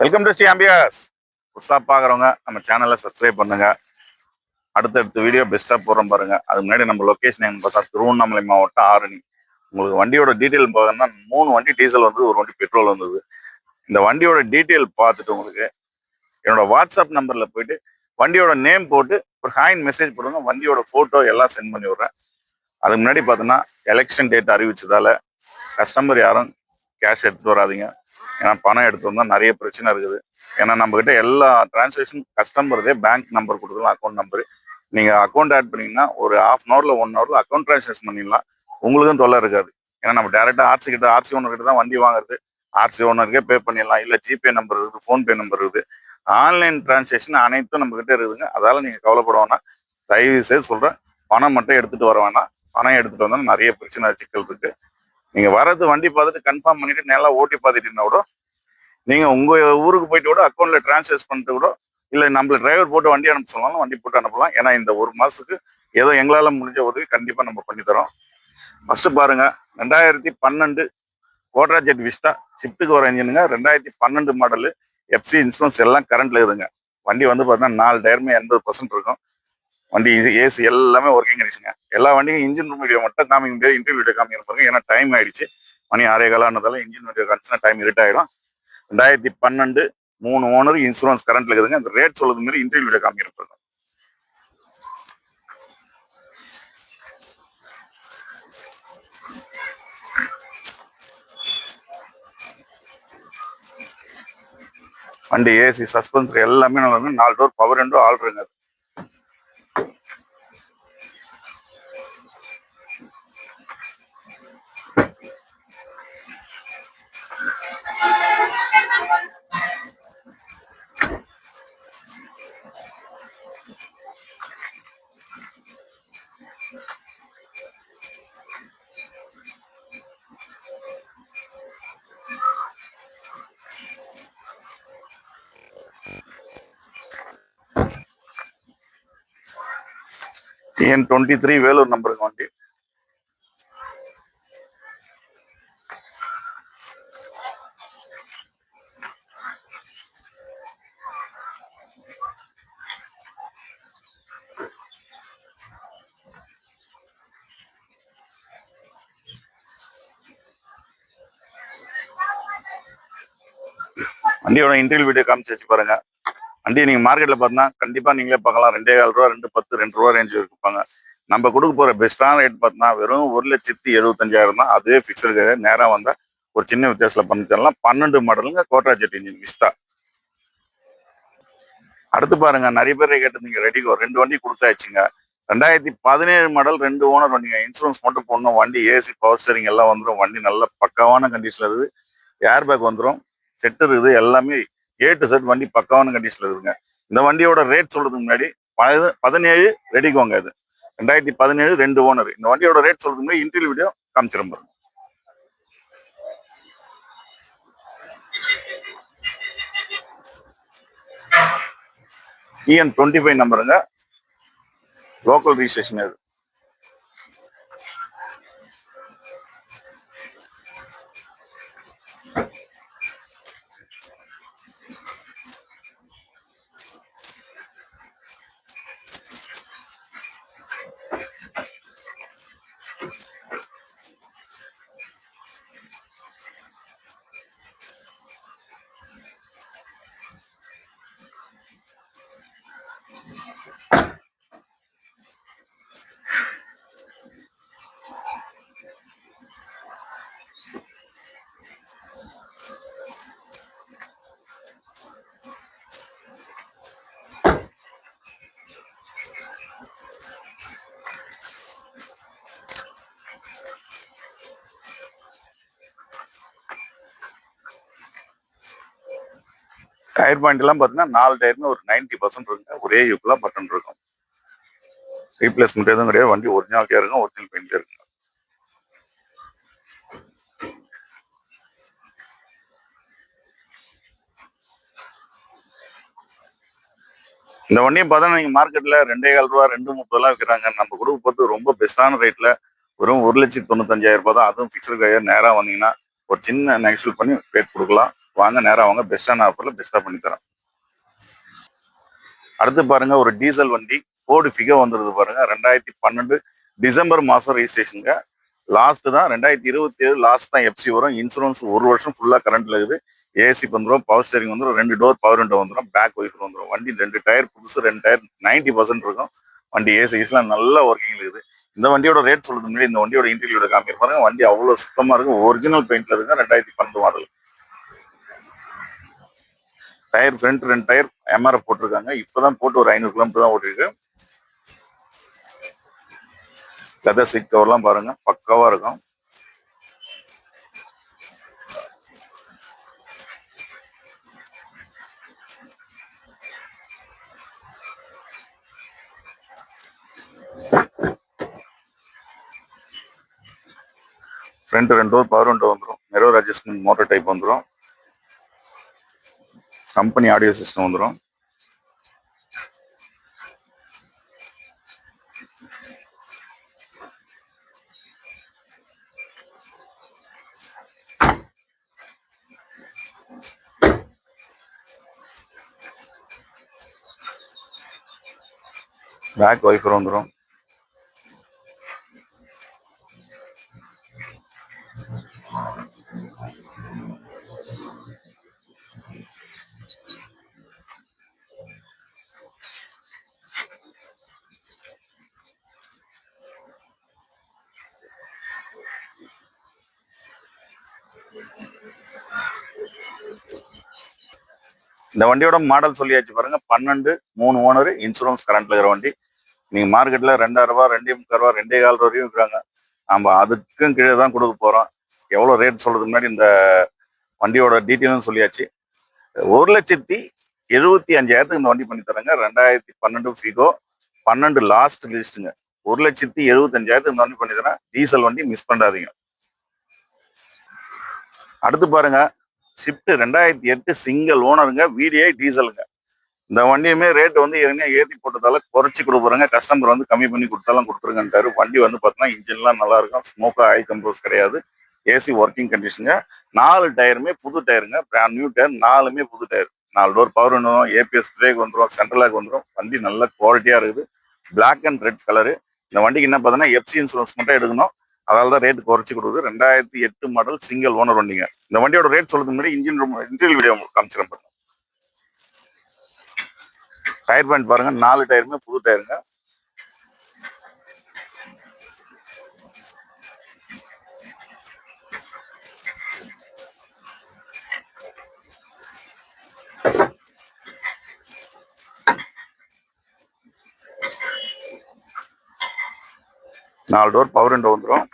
Welcome to Sri ஆம்பியாஸ். புதுசாக பார்க்குறவங்க நம்ம சேனலை சப்ஸ்கிரைப் பண்ணுங்க. அடுத்தடுத்த வீடியோ பெஸ்ட்டாக போடுறோம் பாருங்க. அதுக்கு முன்னாடி நம்ம லொக்கேஷன் எங்க பார்த்தா திருவண்ணாமலை மாவட்டம் ஆரணி. உங்களுக்கு வண்டியோட டீட்டெயில் பார்த்தோம்னா 3 வண்டி டீசல் வந்தது, ஒரு வண்டி பெட்ரோல் வந்தது. இந்த வண்டியோட டீட்டெயில் பார்த்துட்டு உங்களுக்கு என்னோட வாட்ஸ்அப் நம்பரில் போயிட்டு வண்டியோட நேம் போட்டு ஒரு ஹாயின் மெசேஜ் போடுங்க. வண்டியோட ஃபோட்டோ எல்லாம் சென்ட் பண்ணி விட்றேன். அதுக்கு முன்னாடி பார்த்தோன்னா எலெக்ஷன் டேட் அறிவிச்சதால கஸ்டமர் யாரும் கேஷ் எடுத்துட்டு வராதிங்க. ஏன்னா பணம் எடுத்து வந்தால் நிறைய பிரச்சனை இருக்குது. ஏன்னா நம்மகிட்ட எல்லா டிரான்சாக்ஷன் கஸ்டமர்தே பேங்க் நம்பர் கொடுக்கலாம், அக்கௌண்ட் நம்பர். நீங்கள் அக்கௌண்ட் ஆட் பண்ணிங்கன்னா ஒரு ½ 1 ஹவரில் அக்கௌண்ட் டிரான்சாக்ஷன் பண்ணிடலாம். உங்களுக்கும் தொல்லை இருக்காது. ஏன்னா நம்ம டேரெக்டாக ஆர்சி ஓனர் கிட்ட தான் வண்டி வாங்குறது. ஆர்சி ஓனருக்கே பே பண்ணிடலாம். இல்லை ஜிபே நம்பர் இருக்குது, ஃபோன்பே நம்பர் இருக்குது. ஆன்லைன் டிரான்சாக்ஷன் அனைத்தும் நம்மகிட்ட இருக்குதுங்க. அதால நீங்கள் கவலைப்பட வேணாம். தயவு செய்து சொல்கிறேன், பணம் மட்டும் எடுத்துகிட்டு வர வேணாம். பணம் எடுத்துகிட்டு வந்தாலும் நிறைய பிரச்சனை சிக்கல் இருக்குது. நீங்கள் வர்றது வண்டி பார்த்துட்டு கன்ஃபார்ம் பண்ணிட்டு நல்லா ஓட்டி பார்த்துட்டீங்கன்னா கூட நீங்கள் உங்கள் ஊருக்கு போயிட்டு கூட அக்கௌண்ட்டில் ட்ரான்ஸ்ஃபர் பண்ணிட்டு கூட, இல்லை நம்மள டிரைவர் போட்டு வண்டி அனுப்ப சொன்னாலும் வண்டி போட்டு அனுப்பலாம். ஏன்னா இந்த ஒரு மாதத்துக்கு ஏதோ எங்களால் முடிஞ்ச உதவி கண்டிப்பாக நம்ம பண்ணித்தரோம். ஃபஸ்ட்டு பாருங்கள், 2012 கோட்ரா ஜெட் விஸ்டா ஷிஃப்ட்டுக்கு வர இன்ஜினுங்க. 2012 மாடலு. எஃப்சி இன்சூரன்ஸ் எல்லாம் கரண்ட்டில் இருக்குதுங்க. வண்டி வந்து பார்த்தீங்கன்னா 4 டயருமே 80% இருக்கும். வண்டி ஏசி எல்லாமே ஒர்க்கிங் கண்டிஷனுங்க. எல்லா வண்டியும் இன்ஜின் ரூம் வீடியோ மட்டும் காமிக்க முடியாது, இன்டர்வியூ வீடியோ காமிக்க பாருங்க. ஏன்னா டைம் ஆயிடுச்சு, மணி 6:15 ஆனதால இன்ஜின் வீடியோ காமிச்சுன்னா டைம் இருட் ஆகிடும். 2012 3 ஓனர், இன்சூரன்ஸ் கரண்ட்ல இருக்குதுங்க. இந்த ரேட் சொல்றது மாதிரி இன்டர்வியூ வீடியோ காமிக்க. வண்டி ஏசி சஸ்பென்சர் எல்லாமே நல்லா இருக்கு. 4 டோர் பவர் விண்டோ ஆல்ரெங்க. TN23 வேலூர் நம்பருக்கு வண்டி. வண்டியோட இன்டர்வியூ வீடியோ காமிச்சு வச்சு பாருங்க. வண்டியை நீங்கள் மார்க்கெட்டில் பார்த்தீங்கன்னா கண்டிப்பாக நீங்களே பார்க்கலாம். 2,15 ரூபா, 2,10, 2 ரூபா ரேஞ்சு இருப்பாங்க. நம்ம கொடுக்க போகிற பெஸ்ட்டான ரேட் பார்த்தீங்கன்னா வெறும் 1,75,000 தான். அதுவே ஃபிக்ஸடு. நேராக வந்தால் ஒரு சின்ன வித்தியாசத்தில் பண்ணி தரலாம். 12 மாடலுங்க, கோட்ரா ஜெட் இன்ஜின் விஸ்டா. அடுத்து பாருங்க, நிறைய பேர் கேட்டிருந்தீங்க ரெடிகோ. 2 வண்டி கொடுத்தாச்சுங்க. 2017 மாடல், 2 ஓனர் வண்டிங்க. இன்சூரன்ஸ் மட்டும் போடணும். வண்டி ஏசி பவர் ஸ்டேரிங் எல்லாம் வந்துடும். வண்டி நல்ல பக்காவான கண்டிஷனில் இருக்குது. ஏர் பேக் வந்துடும், செட்டு இருக்குது, எல்லாமே A to Z வண்டி பக்காவான கண்டிஷனில் இருக்குதுங்க. இந்த வண்டியோட ரேட் சொல்றதுக்கு முன்னாடி 17 ரெடிகோங்க. இது 2017, 2 ஓனர். இந்த வண்டியோட ரேட் சொல்றதுக்கு முன்னாடி இன்டர்வியூ வீடியோ காமிச்சிருப்பாரு. TN25 நம்பருங்க, லோக்கல் ரிஜிஸ்ட்ரேஷன். அது டயர் பாயிண்ட் எல்லாம் பார்த்தீங்கன்னா 4 டயருமே ஒரு 90% இருக்குங்க. ஒரே யூக்குலாம் பட்டன் இருக்கும். ரீப்ளேஸ்மெண்ட் எதுவும் கிடையாது. வண்டி ஒரிஜினாலிட்டியா இருக்கும், ஒரிஜினல் பெயிண்ட்ல இருக்குங்க. இந்த வண்டியும் பார்த்தா நீங்க மார்க்கெட்ல 2,15 ரூபா, 2,30 விற்கிறாங்க. நம்ம கொடுக்க போது ரொம்ப பெஸ்டான ரேட்ல வெறும் 1,95,000 ரூபாய் தான். அதுவும் ஃபிக்ஸ்டு கயர். நேராக வந்தீங்கன்னா ஒரு சின்ன நெகோஷியேட் பண்ணி ரேட் கொடுக்கலாம். வாங்க, நேராக வாங்க, பெஸ்ட்டான ஆஃபரில் பெஸ்ட்டாக பண்ணி தரேன். அடுத்து பாருங்க, ஒரு டீசல் வண்டி ஃபோர்டு ஃபிகோ வந்துருது பாருங்க. 2012 டிசம்பர் மாதம் ரெஜிஸ்ட்ரேஷனுங்க. லாஸ்ட் தான் 2027 லாஸ்ட் தான் எஃப்சி வரும். இன்சூரன்ஸ் 1 வருஷம் ஃபுல்லாக கரண்ட்ல இருக்குது. ஏசி வந்துடும், பவர் ஸ்டேரிங் வந்துடும், 2 டோர் பவர் விண்டோ வந்துடும், பேக் ஒய்ஃபர் வந்துடும். வண்டி 2 டயர் புதுசு, 2 டயர் 90% இருக்கும். வண்டி ஏசிஸ்லாம் நல்லா ஒர்க்கிங் இருக்குது. இந்த வண்டியோட ரேட் சொல்றது முன்னாடி இந்த வண்டியோட இன்டீரியரோட காமிக்க பாருங்க. வண்டி அவ்வளோ சுத்தமாக இருக்கும், ஒரிஜினல் பெயிண்ட்ல இருக்கு. 2012 model. Tyre front 2 tyre MRF போட்டிருக்காங்க. இப்பதான் போட்டு ஒரு 500 கிலோமீட்டர் தான் ஓட்டிருக்கு. லெதர் சீட் கவர்லாம் பாருங்க, பக்காவா இருக்கும். ஃப்ரண்ட் 2 டோர் பவர் விண்டோ வந்துடும். மிரர் அட்ஜஸ்ட்மெண்ட் மோட்டர் டைப் வந்துடும். கம்பெனி ஆடியோ சிஸ்டம் வந்துடும். பேக் வைஃபர் வந்துடும். இந்த வண்டியோட மாடல் சொல்லியாச்சு பாருங்க. 12 3 ஓனர், இன்சூரன்ஸ் கரண்ட்ல இருக்கிற வண்டி. நீங்க மார்க்கெட்ல 2000 ரூபாய், 2.25 ரூபாய், 2.25 வரையும் இருக்கிறாங்க. நம்ம அதுக்கும் கீழே தான் கொடுக்க போறோம். எவ்வளவு ரேட் சொல்றதுக்கு முன்னாடி இந்த வண்டியோட டீட்டெயிலும் சொல்லியாச்சு. 1,75,000 இந்த வண்டி பண்ணி தராங்க. 2012 ஃபிகோ, 12 லாஸ்ட் லிஸ்ட்டுங்க. 1,75,000 இந்த வண்டி பண்ணி தரேன். டீசல் வண்டி, மிஸ் பண்ணாதீங்க. அடுத்து பாருங்க, ஷிஃப்ட் 2008 சிங்கிள் ஓனருங்க, VDI டீசலுங்க. இந்த வண்டியுமே ரேட் வந்து ஏற்றி போட்டதால குறைச்சி கொடுக்குறாங்க. கஸ்டமர் வந்து கம்மி பண்ணி கொடுத்தாலும் கொடுத்துருங்கன்றாரு. வண்டி வந்து பார்த்தீங்கன்னா இன்ஜின்லாம் நல்லா இருக்கும். ஸ்மோக்கா ஆயில் கம்போஸ் கிடையாது. ஏசி ஒர்க்கிங் கண்டிஷனுங்க. 4 டயருமே புது டயருங்க, பிராண்ட் நியூ டயர். 4மே புது டயர். 4 டோர் பவர் வந்துடும், APS பிரேக் வந்துடும், சென்ட்ரலாக் வந்துடும். வண்டி நல்ல குவாலிட்டியா இருக்குது. Black and red colour. இந்த வண்டிக்கு என்ன பார்த்தீங்கன்னா எஃப்சி இன்சூரன்ஸ் மட்டும் எடுக்கணும். அதனால தான் ரேட் குறைச்சி கொடுக்குது. 2008 மாடல் சிங்கிள் ஓனர் வண்டிங்க. இந்த வண்டியோட ரேட் சொல்றதுக்கு முன்னாடி இன்டீரியல் வீடியோ காமிச்சிடும் பாருங்க. டயர் பாயிண்ட் பாருங்க, 4 டயருமே புது டயருங்க. நாலு டோர் பவர் விண்டோ வந்துடும்.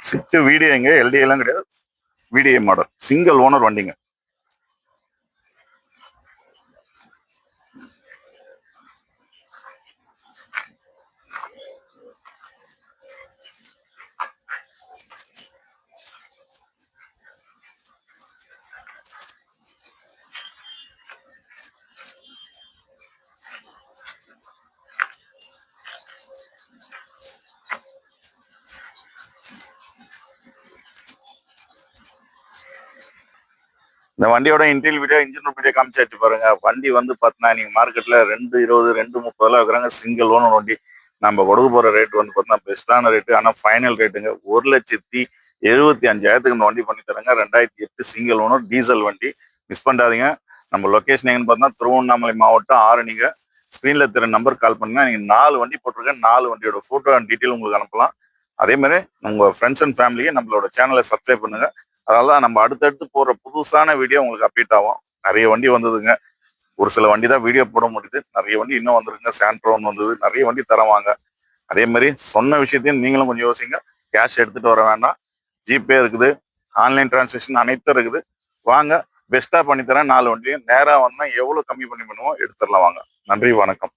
ஸ்விஃப்ட் VDIங்க, LDI எல்லாம் கிடையாது. VDI மாடல் சிங்கிள் ஓனர் வண்டிங்க. இந்த வண்டியோட இன்டீரியல் வீடியோ, இன்ஜின் வீடியோ காமிச்சாச்சு பாருங்க. வண்டி வந்து பார்த்தீங்கன்னா நீங்க மார்க்கெட்ல 220, 230 இருக்கிறாங்க. சிங்கிள் ஓனர் வண்டி. நம்ம கொடுக்க போற ரேட் வந்து பார்த்தீங்கன்னா பெஸ்டான ரேட்டு, ஆனால் ஃபைனல் ரேட்டுங்க. 1,75,000 இந்த வண்டி பண்ணி தராங்க. 2008 சிங்கிள் ஓனர் டீசல் வண்டி. மிஸ் பண்ணாதீங்க. நம்ம லொகேஷன் எங்கன்னு பார்த்தீங்கன்னா திருவண்ணாமலை மாவட்டம் ஆரணிங்க. ஸ்க்ரீன்ல தெரிய நம்பர் கால் பண்ணுங்க. நீங்க 4 வண்டி போட்டிருக்கேன். 4 வண்டியோட போட்டோ அண்ட் டீட்டெயில் உங்களுக்கு அனுப்பலாம். அதே மாதிரி உங்க ஃப்ரெண்ட்ஸ் அண்ட் ஃபேமிலியை நம்மளோட சேனலை சப்ஸ்கிரைப் பண்ணுங்க. அதனாலதான் நம்ம அடுத்தடுத்து போற புதுசான வீடியோ உங்களுக்கு அப்டேட் ஆகும். நிறைய வண்டி வந்ததுங்க. ஒரு சில வண்டி தான் வீடியோ போட முடியுது. நிறைய வண்டி இன்னும் வந்துருங்க. சாண்ட்ரோன் வந்தது. நிறைய வண்டி தரவாங்க. அதே மாதிரி சொன்ன விஷயத்தையும் நீங்களும் கொஞ்சம் யோசிங்க. கேஷ் எடுத்துட்டு வர வேண்டாம். ஜிபே இருக்குது, ஆன்லைன் டிரான்சாக்ஷன் அனைத்தும் இருக்குது. வாங்க பெஸ்ட்டாக பண்ணித்தரேன். 4 வண்டியும் நேராக வந்தால் எவ்வளோ கம்மி பண்ணி பண்ணுவோம் எடுத்துடலாம் வாங்க. நன்றி, வணக்கம்.